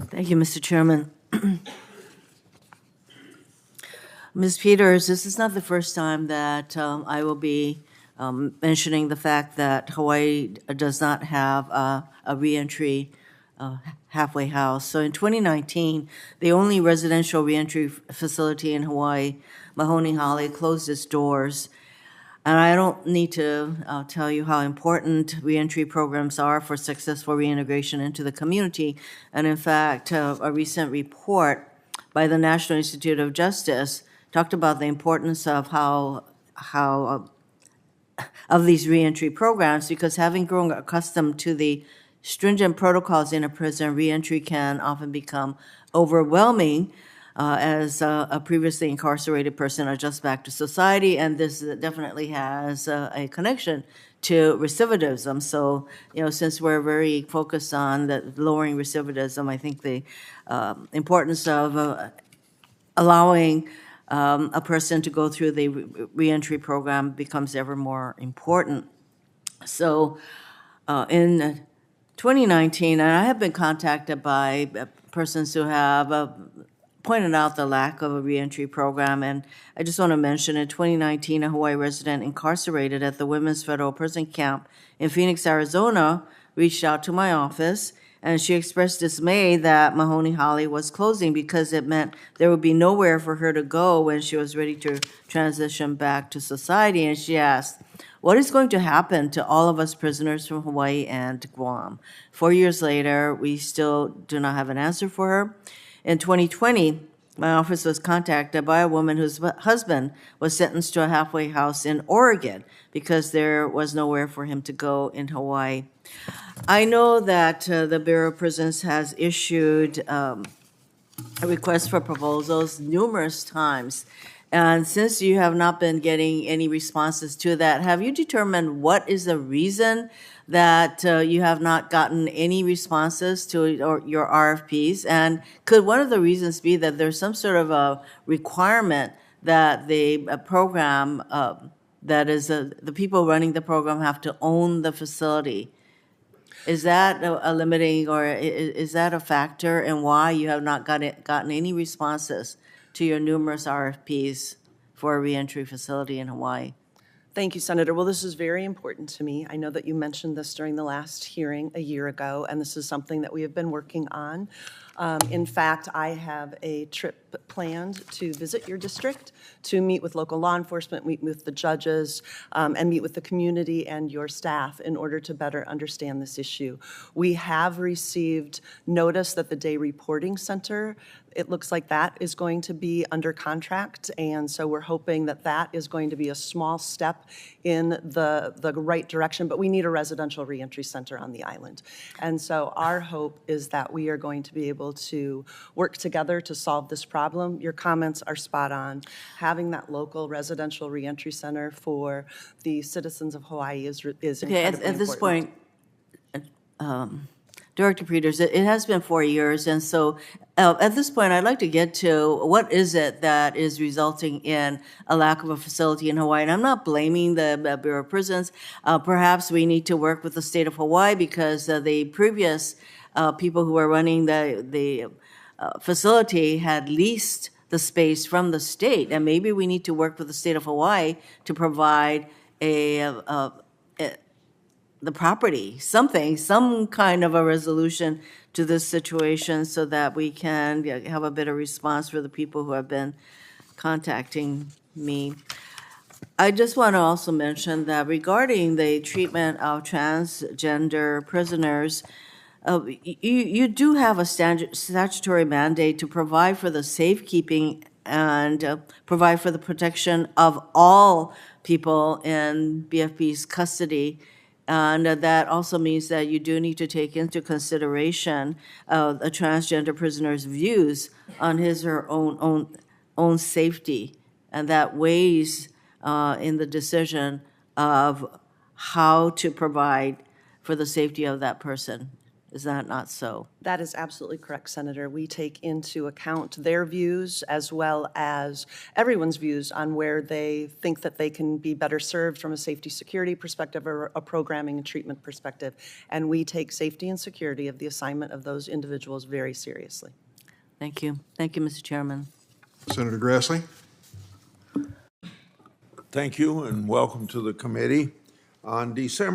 Thank you, Mr. Chairman. Ms. Peters, this is not the first time that I will be mentioning the fact that Hawaii does not have a reentry halfway house. So in 2019, the only residential reentry facility in Hawaii, Mahoney Holly, closed its doors. And I don't need to tell you how important reentry programs are for successful reintegration into the community. And in fact, a recent report by the National Institute of Justice talked about the importance of of these reentry programs, because having grown accustomed to the stringent protocols in a prison, reentry can often become overwhelming as a previously incarcerated person adjusts back to society, and this definitely has a connection to recidivism. So, since we're very focused on lowering recidivism, I think the importance of allowing a person to go through the reentry program becomes ever more important. So, in 2019, and I have been contacted by persons who have pointed out the lack of a reentry program, and I just want to mention in 2019, a Hawaii resident incarcerated at the Women's Federal Prison Camp in Phoenix, Arizona, reached out to my office, and she expressed dismay that Mahoney Holly was closing because it meant there would be nowhere for her to go when she was ready to transition back to society. And she asked, what is going to happen to all of us prisoners from Hawaii and Guam? 4 years later, we still do not have an answer for her. In 2020, my office was contacted by a woman whose husband was sentenced to a halfway house in Oregon because there was nowhere for him to go in Hawaii. I know that the Bureau of Prisons has issued a request for proposals numerous times. And since you have not been getting any responses to that, have you determined what is the reason that you have not gotten any responses to your RFPs? And could one of the reasons be that there's some sort of a requirement that the program, that is the people running the program have to own the facility? Is that a limiting, or is that a factor in why you have not gotten any responses to your numerous RFPs for a reentry facility in Hawaii? Thank you, Senator. Well, this is very important to me. I know that you mentioned this during the last hearing a year ago, and this is something that we have been working on. In fact, I have a trip planned to visit your district, to meet with local law enforcement, meet with the judges, and meet with the community and your staff in order to better understand this issue. We have received notice that the Day Reporting Center, it looks like that is going to be under contract, and so we're hoping that that is going to be a small step in the right direction, but we need a residential reentry center on the island. And so our hope is that we are going to be able to work together to solve this problem. Your comments are spot on. Having that local residential reentry center for the citizens of Hawaii is incredibly important. At this point, Director Peters, it has been 4 years, and so at this point, I'd like to get to what is it that is resulting in a lack of a facility in Hawaii. And I'm not blaming the Bureau of Prisons. Perhaps we need to work with the state of Hawaii because the previous people who were running the facility had leased the space from the state, and maybe we need to work with the state of Hawaii to provide the property, some kind of a resolution to this situation so that we can have a better response for the people who have been contacting me. I just want to also mention that regarding the treatment of transgender prisoners, you do have a statutory mandate to provide for the safekeeping and provide for the protection of all people in BFP's custody. And that also means that you do need to take into consideration a transgender prisoner's views on his or her own safety, and that weighs in the decision of how to provide for the safety of that person. Is that not so? That is absolutely correct, Senator. We take into account their views as well as everyone's views on where they think that they can be better served from a safety security perspective or a programming and treatment perspective. And we take safety and security of the assignment of those individuals very seriously. Thank you. Thank you, Mr. Chairman. Senator Grassley. Thank you and welcome to the committee. On December